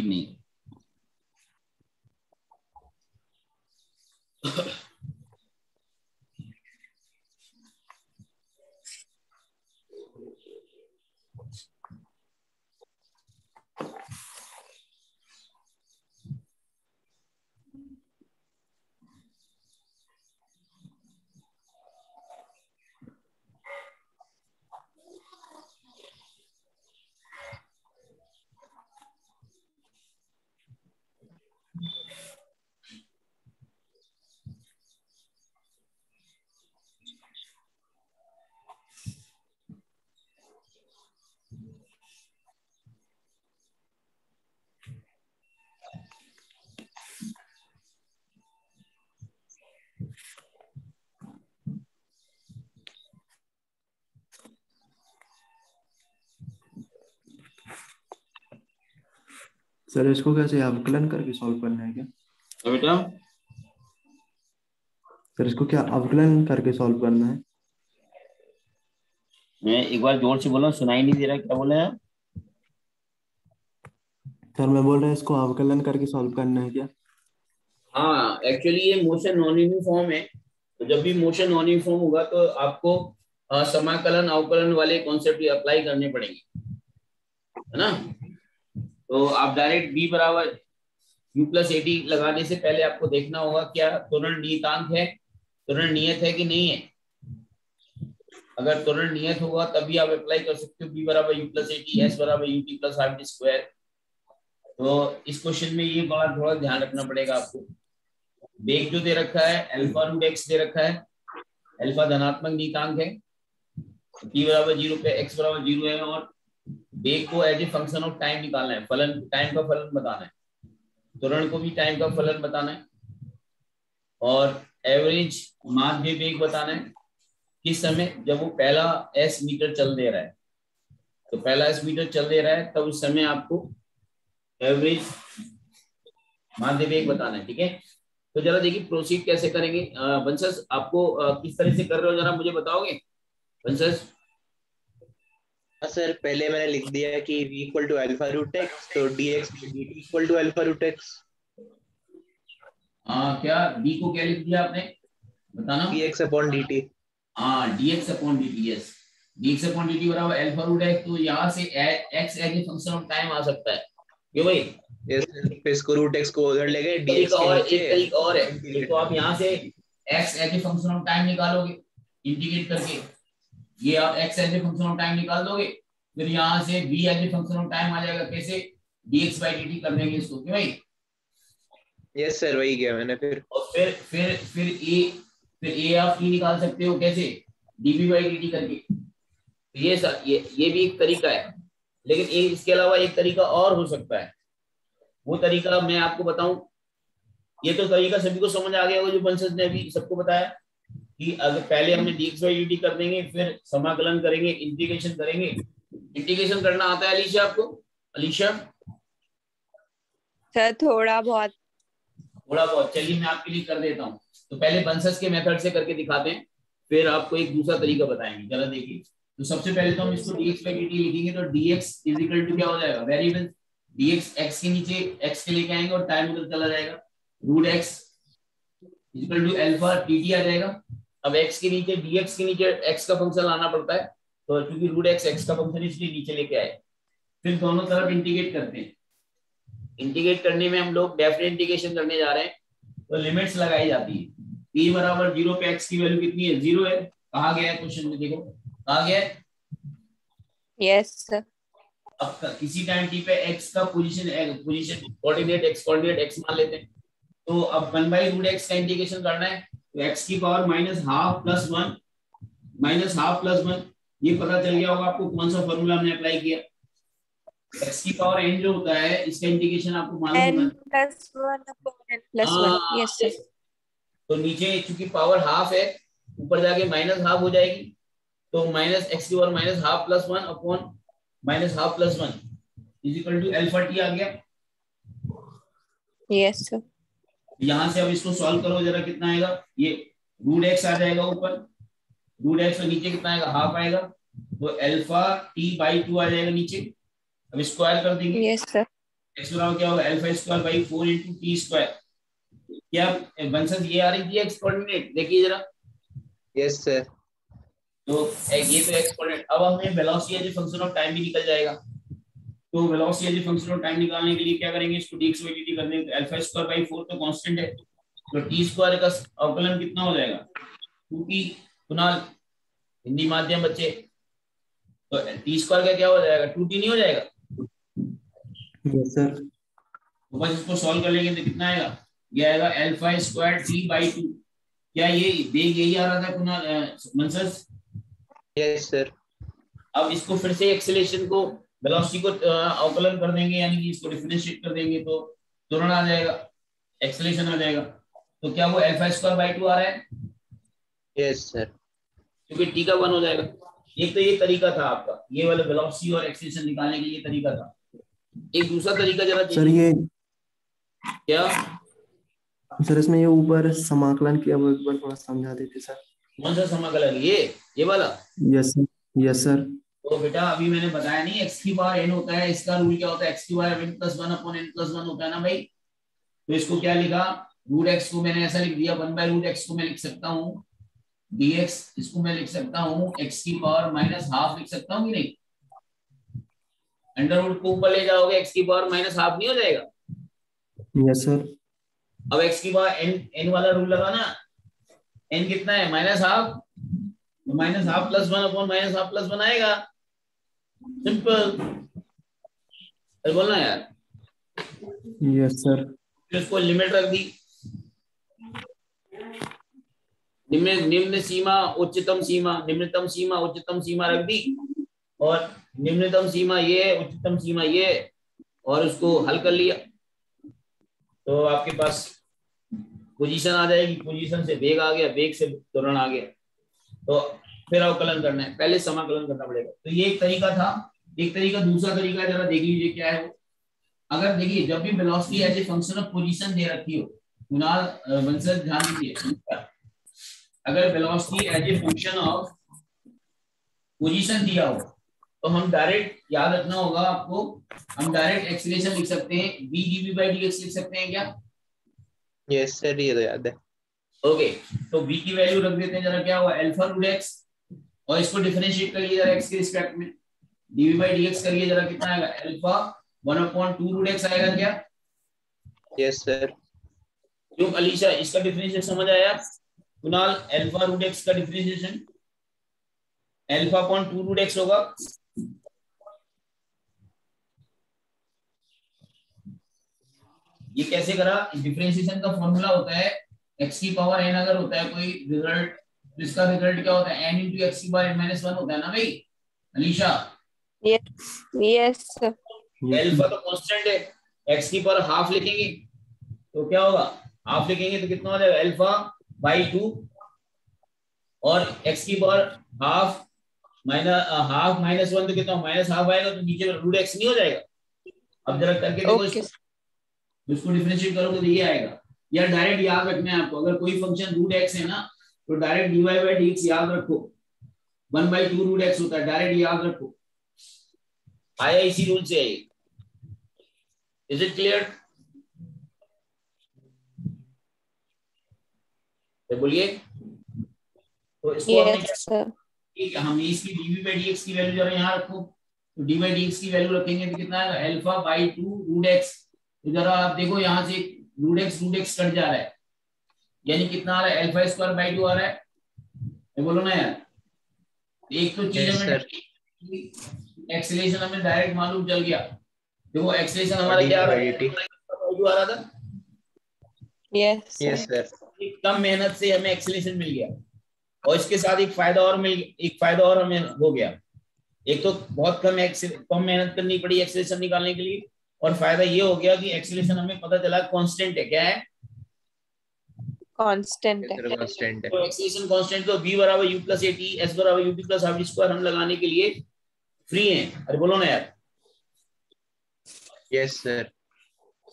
Positive नहीं है। Sir इसको कैसे अवकलन करके सॉल्व करना है क्या? तो बेटा सर इसको क्या अवकलन करके सॉल्व करना है? मैं एक बार जोर से बोला, सुनाई नहीं दे रहा, क्या बोले आप? सर मैं बोल रहा हूँ इसको अवकलन करके सॉल्व करना है क्या? हाँ, एक्चुअली ये मोशन नॉन यूनिफॉर्म है, तो जब भी मोशन नॉन यूनिफॉर्म होगा तो आपको समाकलन अवकलन वाले कॉन्सेप्ट अप्लाई करने पड़ेंगे, है ना। तो आप डायरेक्ट बी बराबर u प्लस ए टी लगाने से पहले आपको देखना होगा क्या त्वरण नियतांक है, त्वरण नियत है कि नहीं है। अगर त्वरण नियत होगा तभी आप अप्लाई कर सकते हो बी बराबर u plus a t, s बराबर u t plus r t square. तो इस क्वेश्चन में ये बड़ा थोड़ा ध्यान रखना पड़ेगा आपको। वेग जो दे रखा है अल्फा रूट एक्स दे रखा है, अल्फा धनात्मक नियतांक है, t बराबर 0 पे x बराबर 0 है, और वेग को as a function of time निकालना है, फलन टाइम का फलन बताना है, त्वरण को भी टाइम का फलन बताना है, और एवरेज माध्य वेग बताना है किस समय, जब वो पहला s मीटर चल दे रहा है। तो पहला s मीटर चल दे रहा है तब उस समय आपको एवरेज माध्य वेग बताना है, ठीक है। तो जरा देखिए प्रोसीड कैसे करेंगे। बंसस आपको किस तरह से कर रहे हो जरा मुझे बताओगे बंसस? सर पहले मैंने लिख दिया कि v equal to alpha root x, तो dx dt equal to alpha root x. क्या d को क्या लिख दिया आपने, बताना। dx upon dt। हाँ, dx upon dt, yes, dx upon dt बराबर अल्फा रूट एक्स। तो यहाँ से x as a function of time आ सकता है, क्यों भाई? यस, फिर इसको रूट एक्स को उधर ले गए एक dx तरीका के और, नीचे एक तरीका और है, इंटीग्रेट एक तो आप यहाँ से x as a function of time निकालोगे इंटीग्रेट करके, ये आप x as a function of time निकाल दोगे, फिर यहाँ से v as a function of time आ जाएगा, कैसे? dx by dt कर देंगे इसको, क्यों भाई? यस सर, वही किया मैंने फिर। और फिर a आप t निकाल सकते हो, कैसे? dv by dt करके। तो ये भी एक तरीका है, लेकिन इसके अलावा एक तरीका और हो सकता है। वो तरीका मैं आपको बताऊं, ये तो तरीका सभी को समझ आ गया होगा जो बंसस ने अभी सबको बताया कि अगर पहले हमने dx by dt कर देंगे, फिर समाकलन करेंगे, इंटीग्रेशन करेंगे। इंटीग्रेशन करना आता है अलीशा आपको? अलीशा सर थोड़ा बहुत। थोड़ा बहुत, चलिए मैं आपके लिए कर देता हूँ। तो पहले बंसस के मेथड से करके दिखाते हैं, फिर आपको एक दूसरा तरीका बताएंगे, जरा देखिए। तो सबसे पहले तो हम इसको dx by dt लिखेंगे, तो dx इज इक्वल टू क्या हो जाएगा, वेरिएबल dx x के नीचे x के लेके आएंगे और टाइम उधर चला जाएगा, root x is equal to alpha dt आ जाएगा। अब x के नीचे dx के नीचे x का फंक्शन लाना पड़ता है, तो क्योंकि रूट x का फंक्शन इसलिए नीचे लेके आए। फिर दोनों तरफ इंटीग्रेट करते हैं। इंटीग्रेट करने में हम लोग डेफिनेट इंटीग्रेशन करने जा रहे हैं, तो लिमिट्स लगाई जाती है। t बराबर 0 पे x की वैल्यू कितनी है, 0 है। कहा गया है क्वेश्चन में, देखो कहा गया है। Yes sir. अब किसी टाइम t पे x का पोजीशन कोऑर्डिनेट x मान लेते हैं। तो अब 1/√x का इंटीग्रेशन करना है, तो x की पावर -½ ये पता चल गया होगा आपको कौन सा फॉर्मूला हमने अप्लाई किया। x की पावर n जो होता है इसका इंटीग्रेशन आपको मालूम होगा, n+1/n+1। Yes sir. तो नीचे चूंकि पावर हाफ है, ऊपर जाके -½ हो जाएगी, तो -x की power -½ + 1 upon -½ + 1 is equal to alpha t आ गया। Yes sir. यहां से अब इसको सॉल्व करो जरा, कितना आएगा, ये √x आ जाएगा ऊपर, √x और नीचे कितना आएगा, हाफ आएगा, तो अल्फा t/2 आ जाएगा नीचे। अब स्क्वायर कर देंगे। Yes sir. x बराबर क्या होगा alpha square by 4 into T square. क्या बंसस ये आ रही थी एक्स कोऑर्डिनेट, देखिए जरा। Yes sir. तो ये तो एक्स कोऑर्डिनेट, अब हमें velocity as a function of time भी निकल जाएगा। तो velocity as a function of time निकालने के लिए क्या करेंगे, इसको dx बाई dt कर देंगे। अल्फा स्क्वायर बाई 4 तो कांस्टेंट है, तो टी स्क्वायर का अवकलन कितना हो जाएगा 2t। कुणाल हिंदी माध्यम बच्चे, तो टी स्क्वायर का क्या हो जाएगा 2t नहीं हो जाएगा। Yes sir. तो बस इसको सॉल्व कर लेंगे तो कितना आएगा, ये आएगा अल्फा स्क्वायर टी बाई 2। क्या ये देख यही आ रहा था कुणाल मनसस? Yes sir. अब इसको फिर से एक्सेलेरेशन को वेलोसिटी को अवकलन कर देंगे, यानी कि इसको डिफरेंशिएट कर देंगे तो तुरंत आ जाएगा, एक्सेलेरेशन आ जाएगा। तो क्या वो अल्फा स्क्वायर बाई 2 आ रहा है? Yes sir. क्योंकि टी का 1 हो जाएगा। एक तो ये तरीका था आपका, ये वाला वेलोसिटी और एक्सेलेरेशन निकालने के लिए तरीका था। एक दूसरा तरीका जरा सर ये क्या सर इसमें ये ऊपर समाकलन किया वो एक बार थोड़ा समझा देते सर। कौन सा समाकलन, ये वाला? Yes sir. Yes sir. तो बेटा अभी मैंने बताया नहीं, x की पावर n होता है, इसका रूल क्या होता है, x की पावर n + 1 अपॉन n + 1 होता है ना भाई। तो इसको क्या लिखा, रूट x को मैंने ऐसा लिख दिया 1/√x को मैं लिख सकता हूँ dx, इसको मैं लिख सकता हूँ x की पावर -½ लिख सकता हूँ कि नहीं। अंडर रूट को ऊपर ले जाओगे x की पावर -½ नहीं हो जाएगा। Yes sir. अब x की पावर n वाला रूल लगा ना, n कितना है -½ तो -½ + 1 अपॉन -½ + 1 आएगा। सिंपल, बोलना यार। Yes sir. फिर उसको लिमिट रख दी, निम्न सीमा उच्चतम सीमा, निम्नतम सीमा उच्चतम सीमा रख दी, और निम्नतम सीमा ये है, उच्चतम सीमा ये है, और उसको हल कर लिया तो आपके पास पोजीशन आ जाएगी। पोजीशन से वेग आ गया, वेग से त्वरण आ गया, तो फिर अवकलन करना है, पहले समाकलन करना पड़ेगा। तो ये एक तरीका था। एक तरीका, दूसरा तरीका जरा देख लीजिए क्या है वो। अगर देखिए जब भी velocity as a function of position दे रखी हो, कुणाल बंसल ध्यान दीजिए, अगर velocity as a function of position दिया हो तो हम डायरेक्ट, याद रखना होगा आपको, हम डायरेक्ट एक्सीलरेशन लिख सकते हैं, v dv/dx लिख सकते हैं क्या? यस सर, ये तो याद है। ओके, तो v की वैल्यू रख देते हैं जरा, क्या हुआ α√x, और इसको डिफरेंशिएट करिए जरा x के रिस्पेक्ट में, dv/dx करिए जरा, कितना आएगा अल्फा 1/2√x आएगा क्या? Yes sir. क्यों अलीशा, इसका डिफरेंशिएशन समझ आया? कुणाल α√x का डिफरेंशिएशन α/2√x होगा। ये कैसे करा? डिफरेंशिएशन का फॉर्मूला होता है x की पावर n अगर होता है कोई रिजल्ट, तो इसका रिजल्ट क्या होता है n × x की पावर n-1 होता है ना भाई अलीशा। यस अल्फा तो कांस्टेंट है, x की पावर हाफ लिखेंगे तो क्या होगा, हाफ लिखेंगे तो कितना हो जाएगा α/2, और x की पावर हाफ -1 तो कितना -½ आएगा, तो नीचे √x नहीं हो जाएगा। अब जरा करके देखो इसको डिफरेंशिएट करोगे तो ये आएगा। या डायरेक्ट याद रखना है आपको, अगर कोई फंक्शन √x है ना तो डायरेक्ट dy/dx याद रखो, 1/2√x होता है, डायरेक्ट याद रखो, आया इसी रूल से है। Is it clear? बोलिए। तो इसको हमने इसकी dv/dx की वैल्यू जरा यहाँ रखो, तो dy/dx की वैल्यू रखेंगे तो कितना आएगा α/2√x। तो जरा आप देखो यहाँ से √x कट जा रहा है, यानी कितना आ रहा है α²/2 आ रहा है, बोलो ना यार। एक तो चीज हमें एक्सेलरेशन हमें डायरेक्ट मालूम चल गया, देखो एक्सेलरेशन हमारा क्या आ रहा था। Yes sir. कम मेहनत से हमें एक्सेलरेशन मिल गया, और इसके साथ एक फायदा और हमें हो गया। एक तो बहुत कम मेहनत करनी पड़ी एक्सेलरेशन निकालने के लिए, और फायदा ये हो गया कि एक्सेलरेशन हमें पता चला कांस्टेंट है। क्या है? कांस्टेंट है। तो एक्सेलरेशन कांस्टेंट, तो v = u + at, s = ut + r² हम लगाने के लिए फ्री हैं। अरे बोलो ना यार। Yes sir.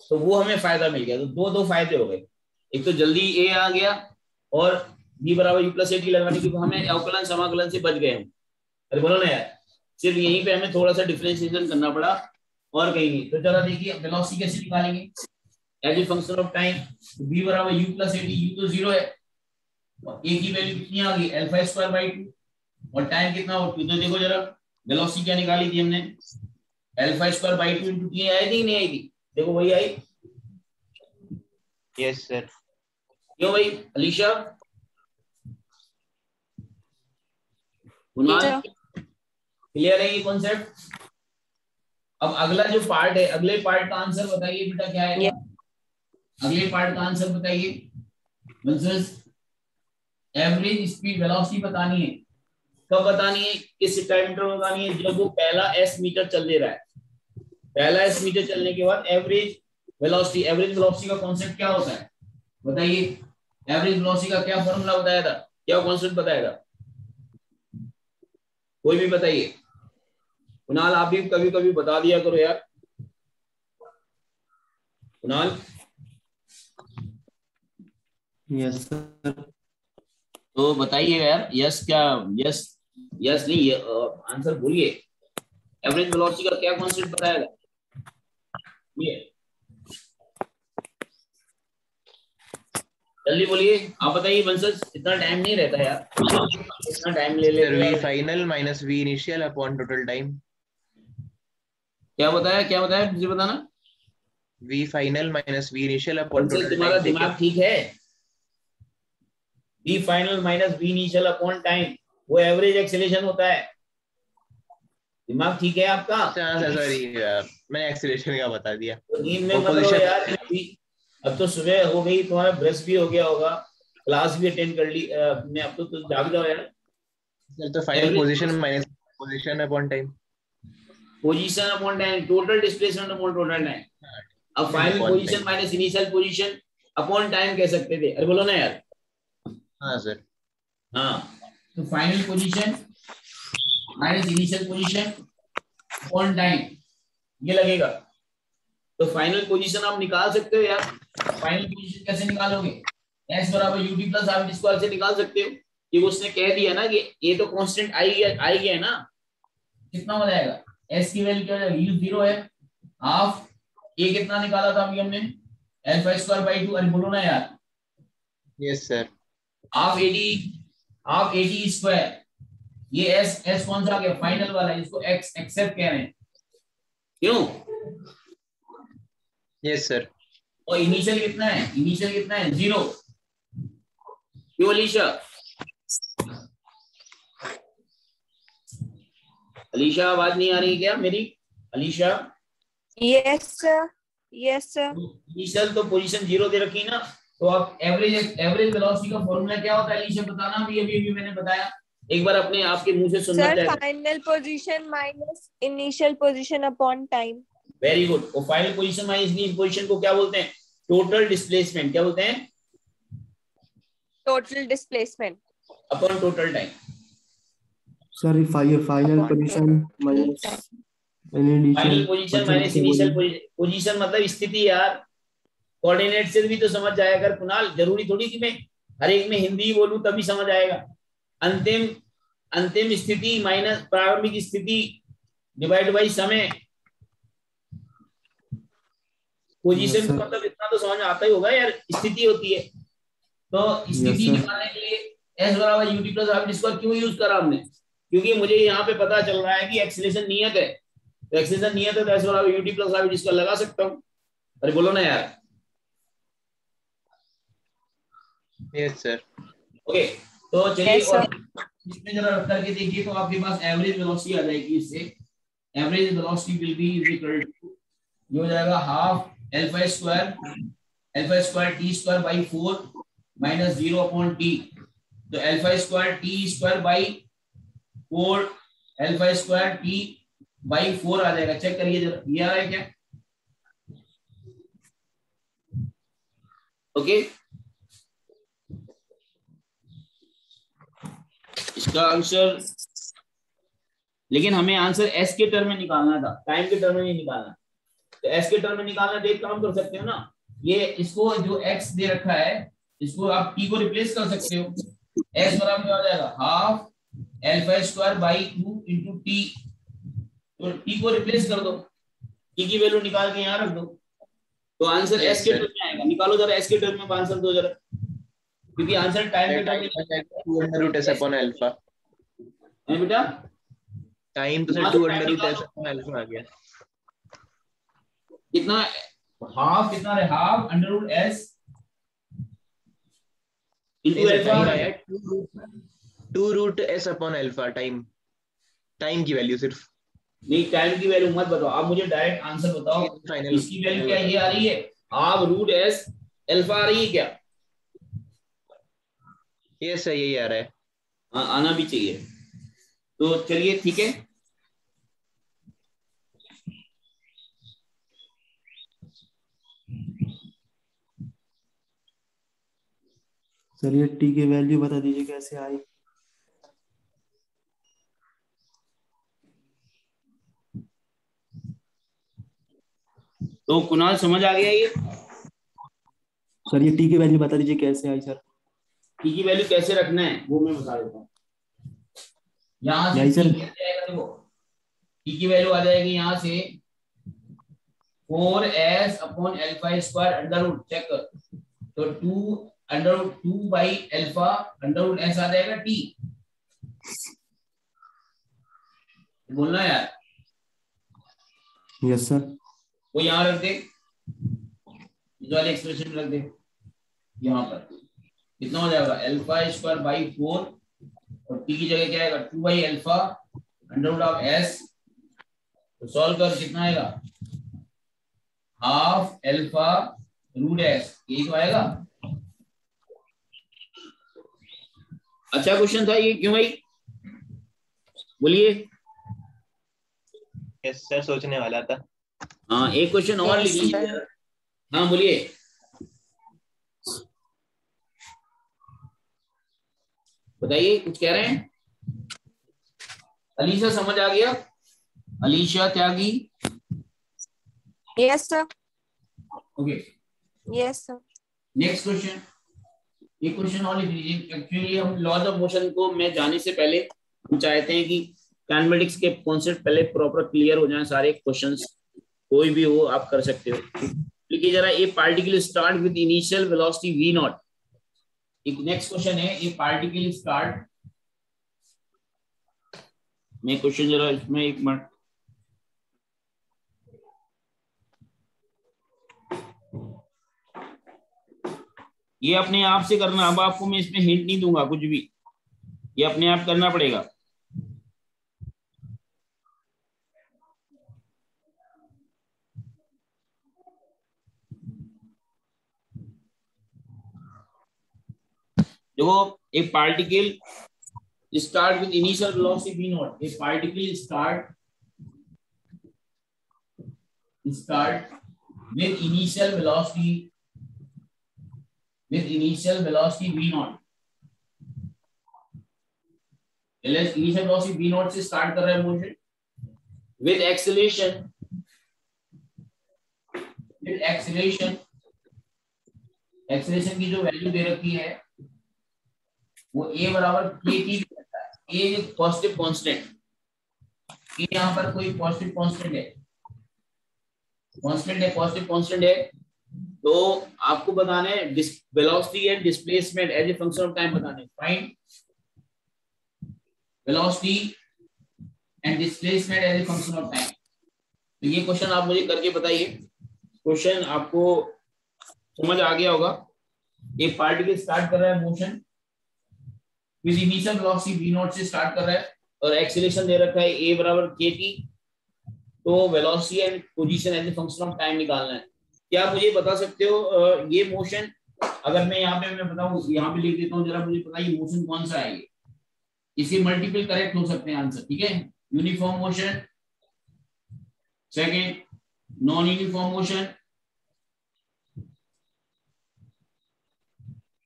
तो वो हमें फायदा मिल गया। तो दो फायदे हो गए, एक तो जल्दी a आ गया, और v = u + at लगाने की हमें अवकलन समाकलन से बच गए हम। अरे बोलो ना यार, सिर्फ यहीं पे हमें थोड़ा सा डिफरेंशिएशन करना पड़ा, और कहीं नहीं। तो चलो देखिए वेलोसिटी कैसे निकालेंगे as a function of time. v बराबर u प्लस एटी, u तो 0 है और a की वैल्यू कितनी आ गई अल्फा स्क्वायर बाई 2 और टाइम कितना हो 2। तो देखो जरा वेलोसिटी क्या निकाली थी हमने alpha square by 2 into T I थी नहीं आई थी? देखो वही आई। Yes sir. क्यों भाई अलीशा कुणाल क्लियर है ये कॉन्सेप्ट? अब अगला जो पार्ट है अगले पार्ट का आंसर बताइए बेटा क्या आएगा? अगले पार्ट का आंसर बताइए। एवरेज स्पीड वेलोसिटी बतानी है। कब बतानी है? किस टाइम इंटरवल बतानी है? जब वो पहला s मीटर चल दे रहा है। पहला s मीटर चलने के बाद एवरेज वेलोसिटी। एवरेज वेलोसिटी का कॉन्सेप्ट क्या होता है बताइए? एवरेज वेलोसिटी का क्या फॉर्मूला बताया था, क्या कॉन्सेप्ट बताया था? कोई भी बताइए। कुणाल आप भी कभी कभी बता दिया करो यार। Kunal yes sir. तो बताइए यार यस क्या? यस यस नहीं आंसर बोलिए। एवरेज वेलोसिटी का क्या कॉन्सेप्ट बताया था ये? जल्दी बोलिए आप बताइए बंसस, इतना टाइम नहीं रहता यार, इतना टाइम ले सर लेते v यार। Final minus v initial upon total time. क्या बताया मुझे बताना। v final minus v initial upon बंसस टोटल तुम्हारा टाइम ठीक है। दिमाग ठीक है? v final minus v initial upon time वो एवरेज एक्सेलरेशन होता है। दिमाग ठीक है आपका? अच्छा सर सॉरी मैंने एक्सीलरेशन का बता दिया। तो नींद में वो मत रहो पोजीशन। यार अभी। अब तो सुबह हो गई, तुम्हारा ब्रश भी हो गया होगा, क्लास भी अटेंड कर ली अपने। अब तो जाग जाओ यार। सर तो final average position minus position upon time. Position upon time, total displacement upon total time. अब final upon position time. Minus initial position upon time कह सकते थे। अरे बोलो ना यार। हाँ सर। हाँ तो final position minus initial position upon time ये लगेगा। तो फाइनल पोजीशन आप निकाल सकते हो यार। फाइनल पोजीशन कैसे निकालोगे? s बराबर ut प्लस आर स्क्वायर से निकाल सकते हो। ये उसने कह दिया ना कि ये तो कांस्टेंट आई गया ना। कितना हो जाएगा? s की वैल्यू क्या हो जाएगी? u 0 है हाफ a कितना निकाला था अभी हमने अल्फा स्क्वायर बाई 2। अरे बोलो ना यार। Yes sir. Half 80 square. ये s कौन सा आ गया? फाइनल वाला, इसको x एक्सेप्ट कह रहे हैं। क्यों? Yes sir. और इनिशियल कितना है? इनिशियल कितना है? 0। क्यों अलीशा? अलीशा आवाज नहीं आ रही क्या मेरी? Alisha Yes sir. Yes sir. Initial तो पोजीशन 0 दे रखी ना। तो आप एवरेज वेलोसिटी का फॉर्मूला क्या होता है अलीशा बताना। अभी मैंने बताया, एक बार अपने आपके मुंह से सुनना Sir, चाहते। final position minus initial position upon time. Very good. और final position minus initial position को क्या बोलते हैं? Total displacement. क्या बोलते हैं? Total displacement. Upon total time. Sir final position minus final position minus initial position मतलब स्थिति यार। कोऑर्डिनेट से भी तो समझ जाएगा कुणाल, जरूरी थोड़ी कि मैं हर एक में हिंदी बोलूं तभी समझ आएगा। अंतिम स्थिति माइनस प्रारंभिक स्थिति डिवाइड बाई समय। पोजीशन का मतलब इतना तो समझ आता ही होगा यार, स्थिति होती है। तो स्थिति निकालने के लिए s बराबर ut प्लस आर स्क्वायर क्यों यूज करा हमने? क्योंकि मुझे यहाँ पे पता चल रहा है कि एक्सीलरेशन नियत है। तो एक्सीलरेशन नियत है तो s बराबर ut प्लस आर स्क्वायर लगा सकता हूँ। अरे बोलो ना यार। Yes sir. ओके तो चलिए Yes, sir. और इसमें जरा रख करके देखिए तो आपके पास एवरेज वेलोसिटी आ जाएगी। इससे average velocity will be is equal to, ये हो जाएगा half alpha square t square by 4 minus 0 upon t. तो alpha square t square by 4 alpha square t by 4 आ जाएगा। चेक करिए जरा ये आ रहा है क्या? ओके इसका आंसर, लेकिन हमें आंसर एस के टर्म में निकालना था, टाइम के टर्म में नहीं निकालना। तो एस के टर्म में निकालना तो एक काम कर सकते हो ना, ये इसको जो एक्स दे रखा है इसको आप टी को रिप्लेस कर सकते हो। एक्स बराबर क्या हो जाएगा? Half alpha square by 2 into T. तो टी को रिप्लेस कर दो। टी की वैल्यू निकाल के यहाँ रख दो तो आंसर एस के टर्म में आएगा। निकालो जरा एस के टर्म में आंसर दो जरा, क्योंकि आंसर टाइम के टर्म में 2 under root s upon alpha. है बेटा, टाइम तो sir 2 under root s upon alpha आ गया। कितना हाफ, कितना है half under root s into alpha 2 root s upon alpha. Time की वैल्यू सिर्फ, नहीं टाइम की वैल्यू मत बताओ, आप मुझे डायरेक्ट आंसर बताओ। फाइनल इसकी वैल्यू क्या ये आ रही है, हाफ रूट एस अल्फा आ रही है क्या? ये सही यही आ रहा है। हाँ आना भी चाहिए। तो चलिए ठीक है, सर ये टी की वैल्यू बता दीजिए कैसे आई। तो कुणाल समझ आ गया ये? सर ये टी की वैल्यू बता दीजिए कैसे आई सर। टी की वैल्यू कैसे रखना है वो मैं बता देता हूँ। यहाँ से यही सर। टी कैसे आएगा, देखो टी की वैल्यू आ जाएगी यहाँ से 4s upon alpha square under root, check कर, तो 2 under root 2 by alpha under root s आ जाएगा टी। बोलना यार। Yes sir. वो यहाँ रख दे, इस वाले एक्सप्रेशन में रख दे, यहाँ पर कितना हो जाएगा अल्फा स्क्वायर बाई 4 और टी की जगह क्या आएगा 2 by alpha under root of s. तो सॉल्व कर कितना आएगा हाफ अल्फा रूट एस, यही तो आएगा। अच्छा क्वेश्चन था ये, क्यों भाई बोलिए। यस सर, सोचने वाला था। हाँ एक क्वेश्चन और लिख लीजिए। हाँ बोलिए, बताइए कुछ कह रहे हैं। अलीशा समझ आ गया? अलीशा त्यागी? Yes, sir. Okay Yes, sir. Next question. ये क्वेश्चन और लिख लीजिए। एक्चुअली हम लॉज ऑफ मोशन को मैं जाने से पहले हम चाहते हैं कि काइनेमेटिक्स के कॉन्सेप्ट पहले प्रॉपर क्लियर हो जाएं, सारे क्वेश्चंस कोई भी हो आप कर सकते हो। लिखिए जरा, ए particle start with initial velocity v not. एक नेक्स्ट क्वेश्चन है, ए पार्टिकल स्टार्ट मैं क्वेश्चन जरा इसमें एक मिनट, ये अपने आप से करना। अब आपको मैं इसमें हिंट नहीं दूंगा कुछ भी, ये अपने आप करना पड़ेगा। देखो एक particle start with initial velocity v not, A particle start with initial velocity v naught। Initial velocity v naught से स्टार्ट कर रहा है मोशन with acceleration की जो वैल्यू दे रखी है वो a बराबर kt रहता है। a पॉजिटिव कांस्टेंट, a यहाँ पर कोई पॉजिटिव कांस्टेंट है, पॉजिटिव कांस्टेंट है। तो आपको बताना है velocity and displacement as a function of time बताने। Find velocity and displacement as a function of time. तो ये क्वेश्चन आप मुझे करके बताइए। क्वेश्चन आपको समझ आ गया होगा। एक पार्टिकल स्टार्ट कर रहा है motion with initial velocity v not से स्टार्ट कर रहा है और एक्सीलरेशन दे रखा है a बराबर kt। तो velocity and position as a function of time निकालना है। क्या आप मुझे बता सकते हो ये मोशन, अगर मैं यहाँ पे मैं बताऊं, यहाँ पे लिख देता हूँ जरा, मुझे बताइए मोशन कौन सा है ये। इसे मल्टीपल करेक्ट हो सकते हैं आंसर, ठीक है। Uniform motion, second non uniform motion,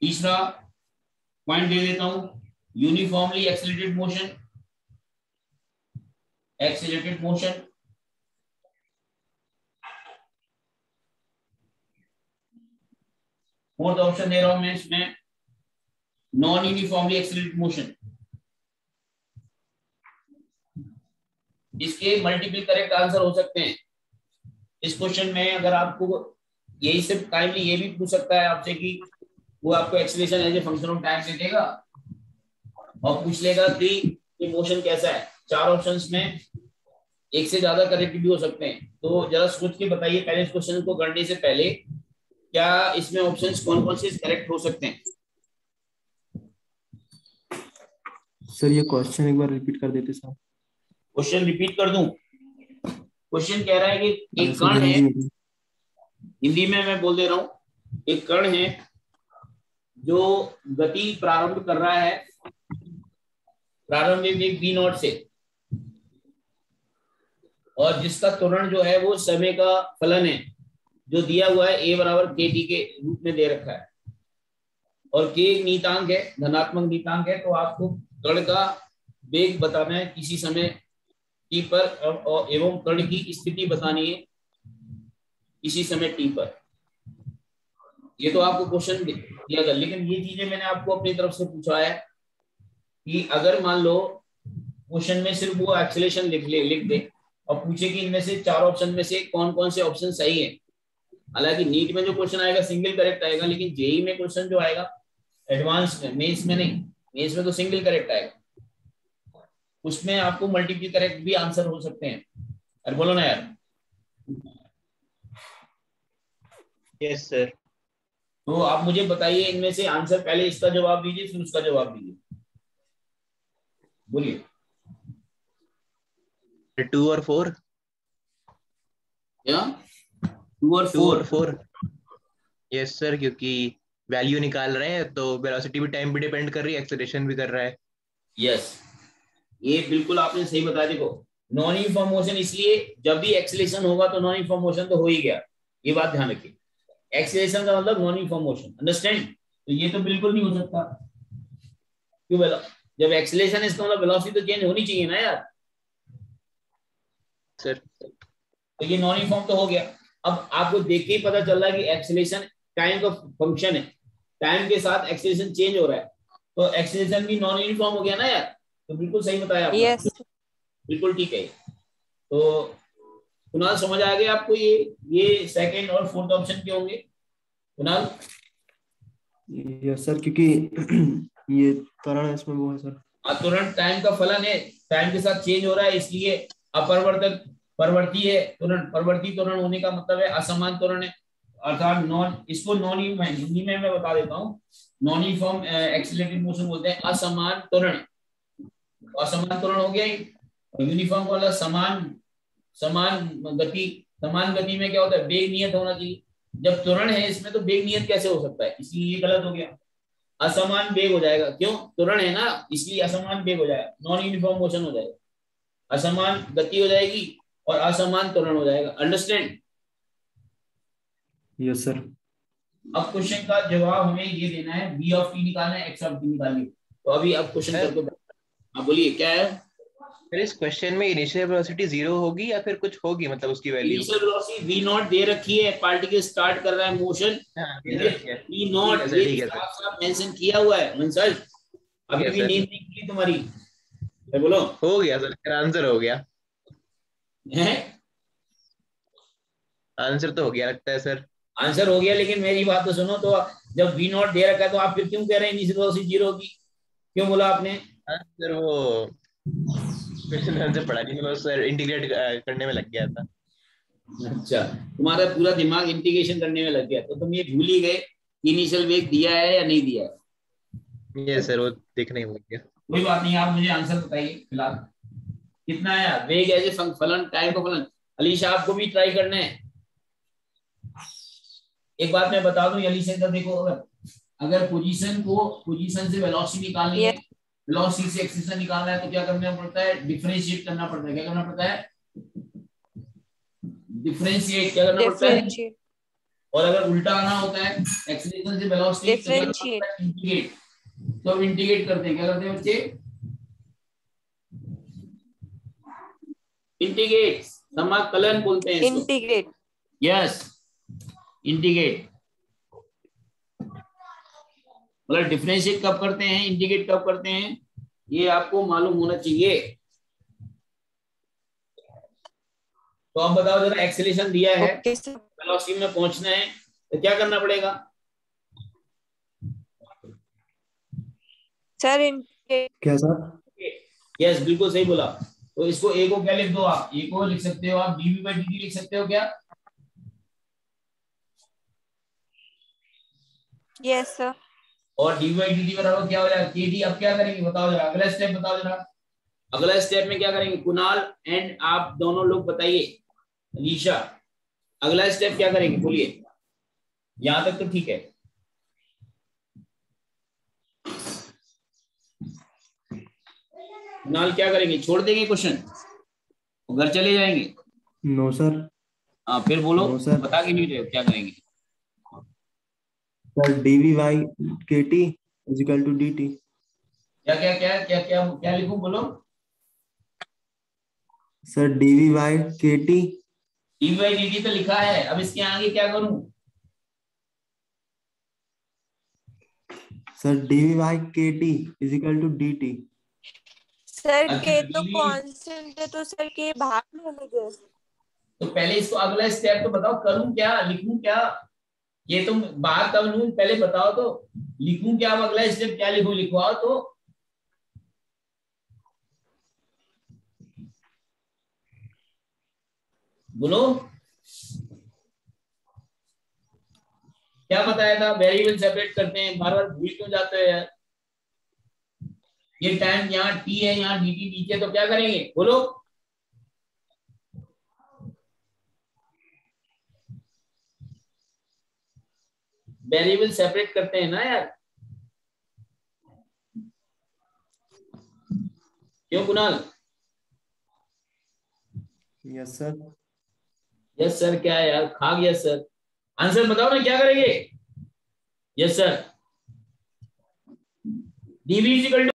तीसरा पॉइंट दे देता हूं uniformly accelerated motion, fourth option दे रहा हूं मैं इसमें नॉन यूनिफॉर्मली एक्सीलरेटेड मोशन। इसके मल्टीपल करेक्ट आंसर हो सकते हैं। इस क्वेश्चन में अगर आपको यही से टाइमली ये भी पूछ सकता है आपसे कि वो आपको acceleration as a function of time दे देगा और पूछ लेगा कि ये मोशन कैसा है। 4 ऑप्शंस में एक से ज्यादा करेक्ट भी हो सकते हैं, तो जरा सोच के बताइए पहले इस क्वेश्चन को करने से पहले क्या इसमें ऑप्शंस कौन कौन से करेक्ट हो सकते हैं। सर ये क्वेश्चन एक बार रिपीट कर देते सर। क्वेश्चन रिपीट कर दूं? क्वेश्चन कह रहा है कि एक सर कण है, हिंदी में। हिंदी में मैं बोल दे रहा हूं, एक कण है जो गति प्रारंभ कर रहा है प्रारंभिक वेग v नॉट से, और जिसका त्वरण जो है वो समय का फलन है जो दिया हुआ है a बराबर kt के रूप में दे रखा है, और k एक नीतांक है, धनात्मक नीतांक है। तो आपको कण का वेग बताना है किसी समय t पर एवं कण की स्थिति बतानी है किसी समय t पर। ये तो आपको क्वेश्चन दिया था, लेकिन ये चीजें मैंने आपको अपनी तरफ से पूछा है कि अगर मान लो क्वेश्चन में सिर्फ वो एक्सेलरेशन लिख दे और पूछे कि इनमें से 4 ऑप्शन में से कौन कौन से ऑप्शन सही है। हालांकि नीट में जो क्वेश्चन आएगा सिंगल करेक्ट आएगा, लेकिन जेई में क्वेश्चन जो आएगा एडवांस में, मेंस में नहीं, मेंस में तो सिंगल करेक्ट आएगा, उसमें आपको मल्टीपल करेक्ट भी आंसर हो सकते हैं। अरे बोलो ना यार। Yes sir. तो आप मुझे बताइए इनमें से आंसर, पहले इसका जवाब दीजिए फिर उसका जवाब दीजिए, बोलिए। 2 और 4। क्या 2 और 4? यस सर, क्योंकि वैल्यू निकाल रहे हैं तो वेलोसिटी भी टाइम भी डिपेंड कर रही है, एक्सेलरेशन भी कर रहा है। यस, ये बिल्कुल आपने सही बताया। देखो नॉन यूनिफॉर्म मोशन, इसलिए जब भी एक्सेलरेशन होगा तो नॉन यूनिफॉर्म मोशन तो हो ही गया, ये बात ध्यान रखिए। एक्सेलरेशन का मतलब नॉन यूनिफॉर्म मोशन, अंडरस्टैंड? तो ये तो बिल्कुल नहीं हो सकता, क्यों बोला? जब एक्सेलरेशन है इसका मतलब वेलोसिटी तो चेंज होनी चाहिए ना यार सर। तो ये नॉन यूनिफॉर्म तो हो गया। अब आपको देख के ही पता चल रहा है कि एक्सेलरेशन टाइम का फंक्शन है, टाइम के साथ एक्सेलरेशन चेंज हो रहा है, तो एक्सेलरेशन भी नॉन यूनिफॉर्म हो गया ना यार। तो बिल्कुल सही बताया आपने। Yes. बिल्कुल ठीक है। तो कुणाल समझ आ गया आपको ये सेकंड और फोर्थ ऑप्शन क्यों होंगे कुणाल? यस सर, क्योंकि ये त्वरण इसमें वो है सर। तुरंत टाइम का फलन है, टाइम के साथ चेंज हो रहा है, इसलिए अपरिवर्तक परवर्ती है। तुरंत परवर्ती त्वरण होने का मतलब है असमान त्वरण है, अर्थात नॉन, इसको नॉन हिंदी में मैं बता देता हूँ, नॉन यूनिफॉर्म एक्सीलरेटेड मोशन बोलते हैं असमान त्वरण। असमान त्वरण हो गया, यूनिफॉर्म वाला समान समान गति। समान गति में क्या होता है, वेग नियत होना चाहिए। जब त्वरण है इसमें तो वेग नियत कैसे हो सकता है, इसलिए ये गलत हो गया, असमान वेग हो जाएगा। क्यों? त्वरण है ना, इसलिए असमान वेग हो जाएगा, नॉन यूनिफॉर्म मोशन हो जाएगा, असमान गति हो जाएगी और असमान त्वरण हो जाएगा। अंडरस्टैंड? Yes sir. अब क्वेश्चन का जवाब हमें ये देना है, v ऑफ t निकालना है, x ऑफ t निकालनी है। तो अभी अब क्वेश्चन करके हाँ बोलिए क्या है। फिर इस क्वेश्चन में इनिशियल वेलोसिटी 0 होगी या फिर कुछ होगी, मतलब उसकी value? Initial velocity v not they रखी है, पार्टिकल स्टार्ट कर रहा है मोशन, v नॉट ये साफ मेंशन किया हुआ है। मंसल अभी भी नींद नहीं खुली तुम्हारी, बोलो। हो गया सर, आंसर हो गया। है आंसर तो हो गया लगता है सर। आंसर हो गया, लेकिन मेरी बात तो सुनो। तो जब v नॉट दे रखा है तो आप फिर क्यों कह रहे हैं इनिशियल वेलोसिटी 0 होगी, क्यों बोला आपने? सर वो क्वेश्चन आंसर पढ़ा नहीं, मैं सर इंटीग्रेट करने में लग गया था। अच्छा, तुम्हारा पूरा दिमाग इंटीग्रेशन करने में लग गया, तो तुम ये भूल ही गए इनिशियल वेग दिया है या नहीं दिया है। ये सर वो देखने ही भूल गया। कोई बात नहीं, आप मुझे आंसर बताइए फिलहाल कितना है वेग एज ए फलन, टाइम का फलन। अलीशा आपको भी ट्राई करना है। एक बात मैं बता दूं अलीशा, इधर देखो, अगर पोजीशन से वेलोसिटी निकालनी है, वेलोसिटी से एक्सेलरेशन निकालना है, तो क्या करना पड़ता है, डिफरेंशिएट करना पड़ता है। क्या करना पड़ता है? डिफरेंशिएट। क्या करना पड़ता है? और अगर उल्टा आना होता है एक्सेलरेशन से वेलोसिटी, इंटीग्रेट। तो अब इंटीग्रेट करते हैं, क्या करते हैं बच्चे? इंटीग्रेट, समाकलन बोलते हैं इसको। इंटीग्रेट। यस, इंटीग्रेट मतलब डिफरेंशिएट कब करते हैं, इंटीग्रेट कब करते हैं, ये आपको मालूम होना चाहिए। तो अब बताओ जरा, एक्सेलरेशन दिया है, ओके सर। वेलोसिटी में पहुंचना है तो क्या करना पड़ेगा? सर इनके क्या सर? यस, बिल्कुल सही बोला। तो इसको ए को क्या लिख दो आप? ए को लिख सकते हो आप डीवी बाई डी लिख सकते हो क्या? Yes sir. और डी बाई डी बराबर क्या हो जाएगा? के डी। अब क्या करेंगे बताओ जरा, अगला स्टेप बताओ जरा। अगला स्टेप में क्या करेंगे? कुणाल एंड आप दोनों लोग बताइए। अलीशा, अगला स्टेप क्या करेंगे बोलिए? यहां तक तो ठीक है। कुणाल क्या करेंगे? छोड़ देंगे क्वेश्चन, घर चले जाएंगे? No sir. हाँ फिर बोलो, नो सर। बता के नहीं रहे हो क्या करेंगे? Sir d v by k t equal to d t. क्या क्या क्या क्या क्या क्या लिखूं बोलो? Sir d v by k t. D by d t तो लिखा है, अब इसके आगे क्या करूं? Sir d v by k t equal to d t. Sir अच्छा, के तो DV कांस्टेंट है, तो सर के भाग में लेंगे। तो पहले इसको अगला स्टेप तो बताओ, करूं क्या, लिखूं क्या? ये तुम बात तब लूं, पहले बताओ तो लिखूं क्या? अब अगला स्टेप क्या लिखूं, लिखवाओ तो। बोलो क्या बताया था? वेरिएबल सेपरेट करते हैं, बार बार भूल क्यों जाते हो यार? ये टाइम यहाँ टी है, यहाँ डी टी नीचे, तो क्या करेंगे बोलो? वेरिएबल सेपरेट करते हैं ना यार, क्यों Kunal? Yes sir. Yes sir क्या है यार, खा गया सर। आंसर बताओ ना, क्या करेंगे? Yes sir, DV equal